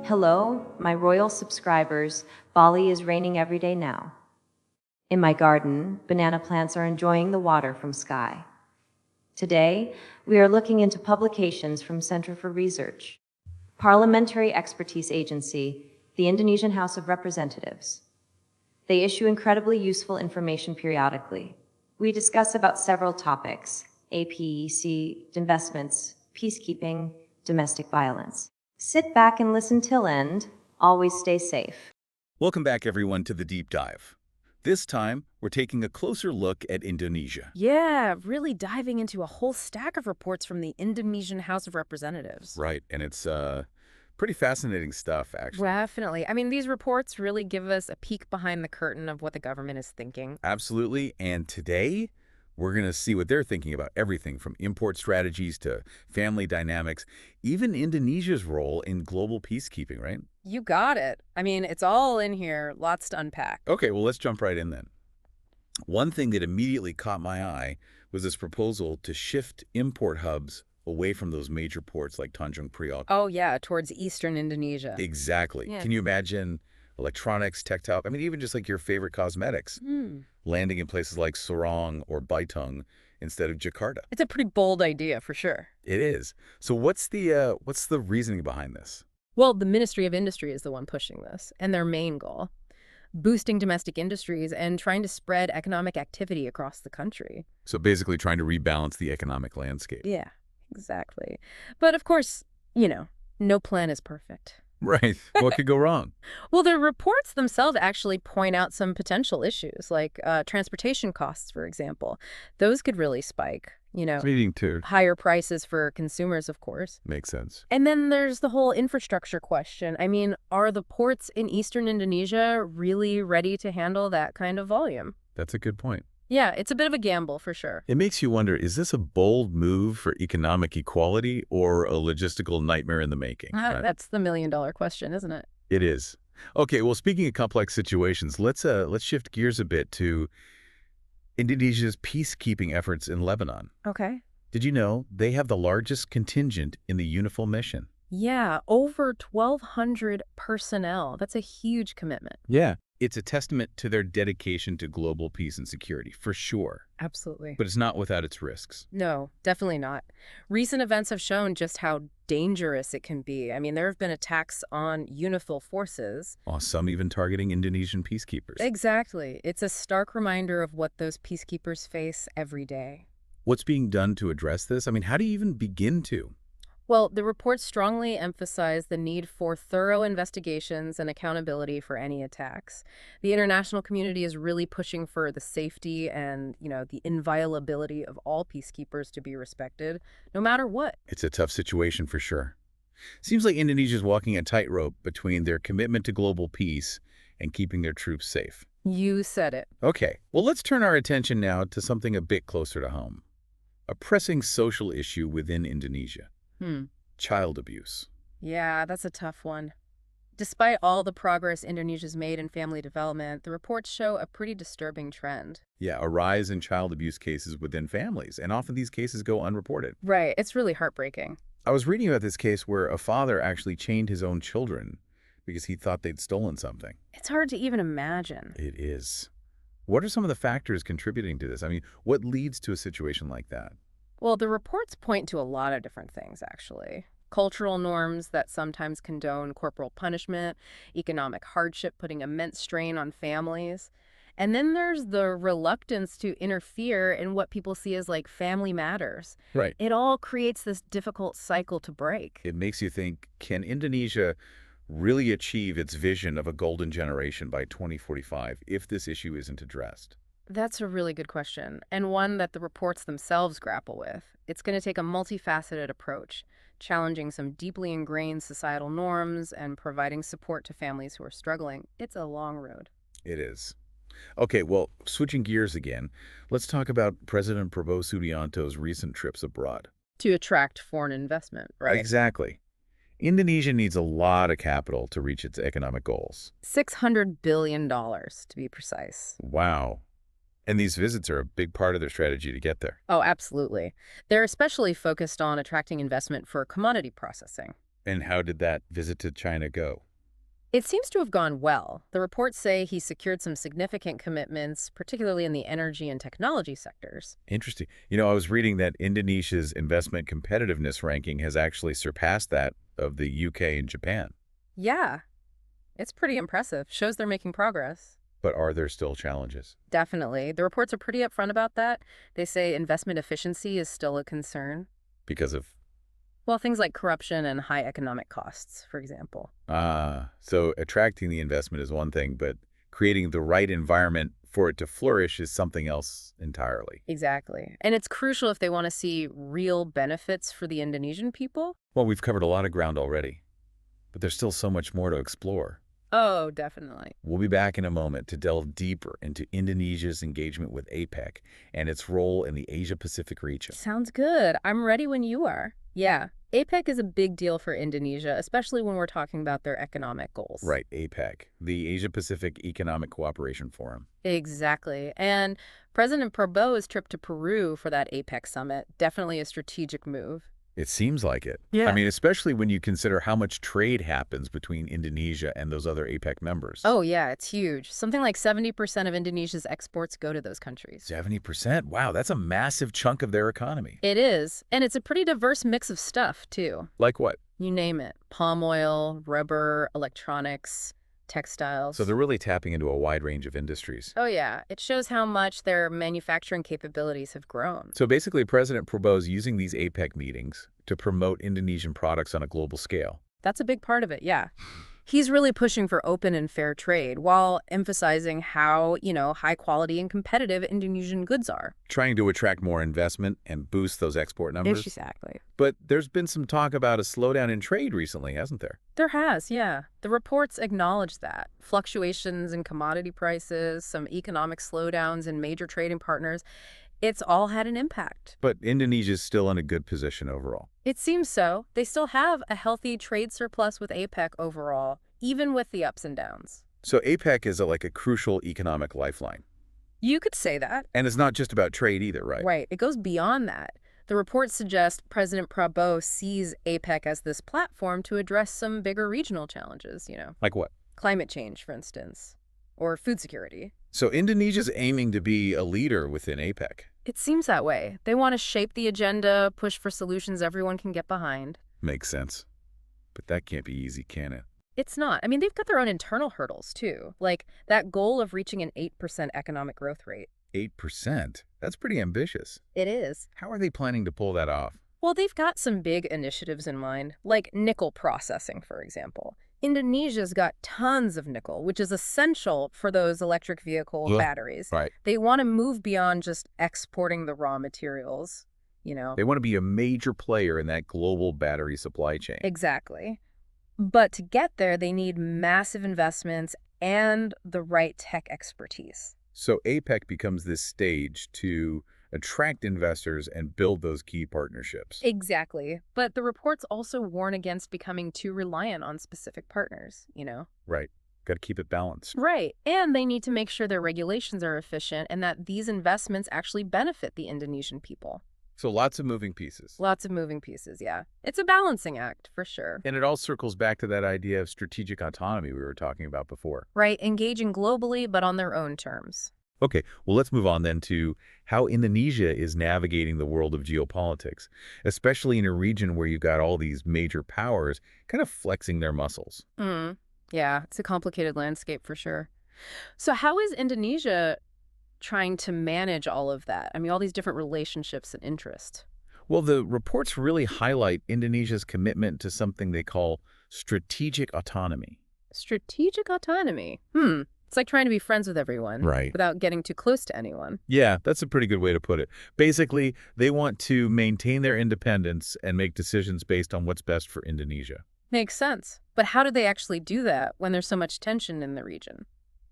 Hello, my royal subscribers. Bali is raining every day now. In my garden, banana plants are enjoying the water from sky. Today, we are looking into publications from Center for Research, Parliamentary Expertise Agency, the Indonesian House of Representatives. They issue incredibly useful information periodically. We discuss about several topics: APEC, investments, peacekeeping, domestic violence. Sit back and listen till end. Always stay safe. Welcome back, everyone, to the Deep Dive. This time, we're taking a closer look at Indonesia. Yeah, really diving into a whole stack of reports from the Indonesian House of Representatives. Right, and it's pretty fascinating stuff, actually. Definitely. I mean, these reports really give us a peek behind the curtain of what the government is thinking. Absolutely, and today, we're going to see what they're thinking about everything from import strategies to family dynamics, even Indonesia's role in global peacekeeping, right? You got it. I mean, it's all in here, lots to unpack. Okay, well, let's jump right in then. One thing that immediately caught my eye was this proposal to shift import hubs away from those major ports like Tanjung Priok. Oh, yeah, towards eastern Indonesia. Exactly. Yeah. Can you imagine electronics, textile, I mean, even just like your favorite cosmetics, landing in places like Sorong or Baitung instead of Jakarta? It's a pretty bold idea, for sure. It is. So what's the reasoning behind this? Well, the Ministry of Industry is the one pushing this, and their main goal: boosting domestic industries and trying to spread economic activity across the country. So basically trying to rebalance the economic landscape. Yeah, exactly. But of course, no plan is perfect. Right. What could go wrong? Well, the reports themselves actually point out some potential issues, like transportation costs, for example. Those could really spike, Leading to. higher prices for consumers, of course. Makes sense. And then there's the whole infrastructure question. I mean, are the ports in eastern Indonesia really ready to handle that kind of volume? That's a good point. Yeah, it's a bit of a gamble for sure. It makes you wonder, is this a bold move for economic equality or a logistical nightmare in the making? Right? That's the million-dollar question, isn't it? It is. Okay, well, speaking of complex situations, let's shift gears a bit to Indonesia's peacekeeping efforts in Lebanon. Okay. Did you know they have the largest contingent in the UNIFIL mission? Yeah, over 1,200 personnel. That's a huge commitment. Yeah. It's a testament to their dedication to global peace and security, for sure. Absolutely. But it's not without its risks. No, definitely not. Recent events have shown just how dangerous it can be. I mean, there have been attacks on UNIFIL forces. Some even targeting Indonesian peacekeepers. Exactly. It's a stark reminder of what those peacekeepers face every day. What's being done to address this? I mean, how do you even begin to? Well, the report strongly emphasized the need for thorough investigations and accountability for any attacks. The international community is really pushing for the safety and, the inviolability of all peacekeepers to be respected, no matter what. It's a tough situation for sure. Seems like Indonesia's walking a tightrope between their commitment to global peace and keeping their troops safe. You said it. Okay, well, let's turn our attention now to something a bit closer to home. A pressing social issue within Indonesia. Child abuse. Yeah, that's a tough one. Despite all the progress Indonesia's made in family development, the reports show a pretty disturbing trend. Yeah, a rise in child abuse cases within families, and often these cases go unreported. Right, it's really heartbreaking. I was reading about this case where a father actually chained his own children because he thought they'd stolen something. It's hard to even imagine. It is. What are some of the factors contributing to this? I mean, what leads to a situation like that? Well, the reports point to a lot of different things, actually. Cultural norms that sometimes condone corporal punishment, economic hardship putting immense strain on families. And then there's the reluctance to interfere in what people see as like family matters. Right. It all creates this difficult cycle to break. It makes you think, can Indonesia really achieve its vision of a golden generation by 2045 if this issue isn't addressed? That's a really good question, and one that the reports themselves grapple with. It's going to take a multifaceted approach, challenging some deeply ingrained societal norms and providing support to families who are struggling. It's a long road. It is. Okay, well, switching gears again, let's talk about President Prabowo Subianto's recent trips abroad. To attract foreign investment, right? Exactly. Indonesia needs a lot of capital to reach its economic goals. $600 billion, to be precise. Wow. And these visits are a big part of their strategy to get there. Oh, absolutely. They're especially focused on attracting investment for commodity processing. And how did that visit to China go? It seems to have gone well. The reports say he secured some significant commitments, particularly in the energy and technology sectors. Interesting. I was reading that Indonesia's investment competitiveness ranking has actually surpassed that of the UK and Japan. Yeah, it's pretty impressive. Shows they're making progress. But are there still challenges? Definitely. The reports are pretty upfront about that. They say investment efficiency is still a concern. Because of, Well, things like corruption and high economic costs, for example. so attracting the investment is one thing, but creating the right environment for it to flourish is something else entirely. Exactly. And it's crucial if they want to see real benefits for the Indonesian people. Well, we've covered a lot of ground already, but there's still so much more to explore. Oh, definitely. We'll be back in a moment to delve deeper into Indonesia's engagement with APEC and its role in the Asia-Pacific region. Sounds good. I'm ready when you are. Yeah. APEC is a big deal for Indonesia, especially when we're talking about their economic goals. Right, APEC, the Asia-Pacific Economic Cooperation Forum. Exactly. And President Prabowo's trip to Peru for that APEC summit, definitely a strategic move. It seems like it. Yeah. I mean, especially when you consider how much trade happens between Indonesia and those other APEC members. Oh, yeah, it's huge. Something like 70% of Indonesia's exports go to those countries. 70%? Wow, that's a massive chunk of their economy. It is. And it's a pretty diverse mix of stuff, too. Like what? You name it. Palm oil, rubber, electronics, textiles. So they're really tapping into a wide range of industries. Oh, yeah. It shows how much their manufacturing capabilities have grown. So basically, President Prabowo's using these APEC meetings to promote Indonesian products on a global scale. That's a big part of it, yeah. He's really pushing for open and fair trade while emphasizing how, high quality and competitive Indonesian goods are. Trying to attract more investment and boost those export numbers. Exactly. But there's been some talk about a slowdown in trade recently, hasn't there? There has, yeah. The reports acknowledge that. Fluctuations in commodity prices, some economic slowdowns in major trading partners, it's all had an impact. But Indonesia's still in a good position overall. It seems so. They still have a healthy trade surplus with APEC overall, even with the ups and downs. So APEC is like a crucial economic lifeline. You could say that. And it's not just about trade either, right? Right. It goes beyond that. The reports suggest President Prabowo sees APEC as this platform to address some bigger regional challenges, Like what? Climate change, for instance, or food security. So Indonesia's aiming to be a leader within APEC. It seems that way. They want to shape the agenda, push for solutions everyone can get behind. Makes sense. But that can't be easy, can it? It's not. I mean, they've got their own internal hurdles, too. Like that goal of reaching an 8% economic growth rate. 8%? That's pretty ambitious. It is. How are they planning to pull that off? Well, they've got some big initiatives in mind, like nickel processing, for example. Indonesia's got tons of nickel, which is essential for those electric vehicle batteries. Right. They want to move beyond just exporting the raw materials, They want to be a major player in that global battery supply chain. Exactly. But to get there, they need massive investments and the right tech expertise. So APEC becomes this stage to attract investors and build those key partnerships. Exactly. But the reports also warn against becoming too reliant on specific partners, Right. Got to keep it balanced. Right. And they need to make sure their regulations are efficient and that these investments actually benefit the Indonesian people. So lots of moving pieces. Lots of moving pieces, yeah. It's a balancing act, for sure. And it all circles back to that idea of strategic autonomy we were talking about before. Right. Engaging globally, but on their own terms. Okay, well, let's move on then to how Indonesia is navigating the world of geopolitics, especially in a region where you've got all these major powers kind of flexing their muscles. Yeah, it's a complicated landscape for sure. So how is Indonesia trying to manage all of that? I mean, all these different relationships and interests. Well, the reports really highlight Indonesia's commitment to something they call strategic autonomy. Strategic autonomy. It's like trying to be friends with everyone. Right. Without getting too close to anyone. Yeah, that's a pretty good way to put it. Basically, they want to maintain their independence and make decisions based on what's best for Indonesia. Makes sense. But how do they actually do that when there's so much tension in the region?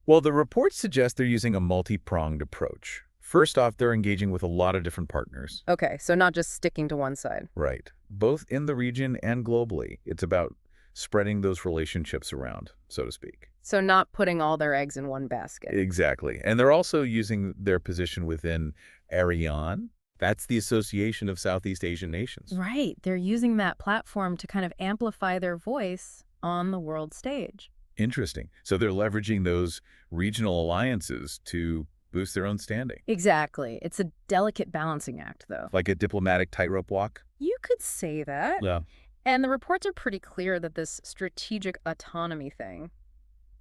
Well, the reports suggest they're using a multi-pronged approach. First off, they're engaging with a lot of different partners. Okay, so not just sticking to one side. Right. Both in the region and globally. It's about spreading those relationships around, so to speak. So not putting all their eggs in one basket. Exactly. And they're also using their position within ASEAN That's the Association of Southeast Asian Nations. Right. They're using that platform to kind of amplify their voice on the world stage. Interesting. So they're leveraging those regional alliances to boost their own standing. Exactly. It's a delicate balancing act, though. Like a diplomatic tightrope walk? You could say that. Yeah. And the reports are pretty clear that this strategic autonomy thing,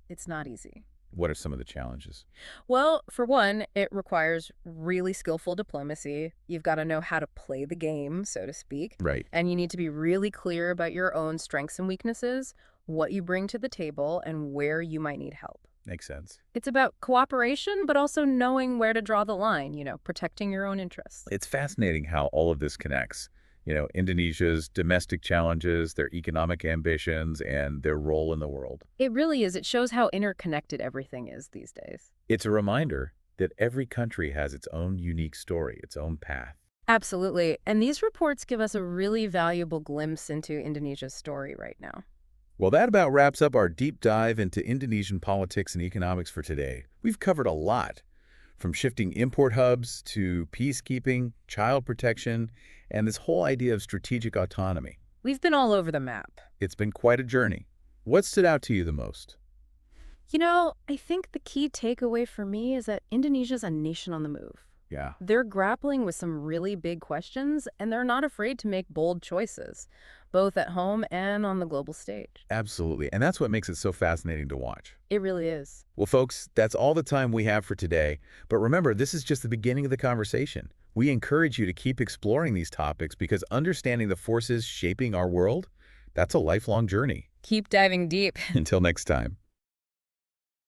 it's not easy. What are some of the challenges? Well, for one, it requires really skillful diplomacy. You've got to know how to play the game, so to speak. Right. And you need to be really clear about your own strengths and weaknesses, what you bring to the table, and where you might need help. Makes sense. It's about cooperation, but also knowing where to draw the line, protecting your own interests. It's fascinating how all of this connects. Indonesia's domestic challenges, their economic ambitions, and their role in the world. It really is. It shows how interconnected everything is these days. It's a reminder that every country has its own unique story, its own path. Absolutely. And these reports give us a really valuable glimpse into Indonesia's story right now. Well, that about wraps up our deep dive into Indonesian politics and economics for today. We've covered a lot, from shifting import hubs to peacekeeping, child protection, and this whole idea of strategic autonomy. We've been all over the map. It's been quite a journey. What stood out to you the most? I think the key takeaway for me is that Indonesia's a nation on the move. Yeah. They're grappling with some really big questions, and they're not afraid to make bold choices, both at home and on the global stage. Absolutely. And that's what makes it so fascinating to watch. It really is. Well, folks, that's all the time we have for today. But remember, this is just the beginning of the conversation. We encourage you to keep exploring these topics because understanding the forces shaping our world, that's a lifelong journey. Keep diving deep. Until next time.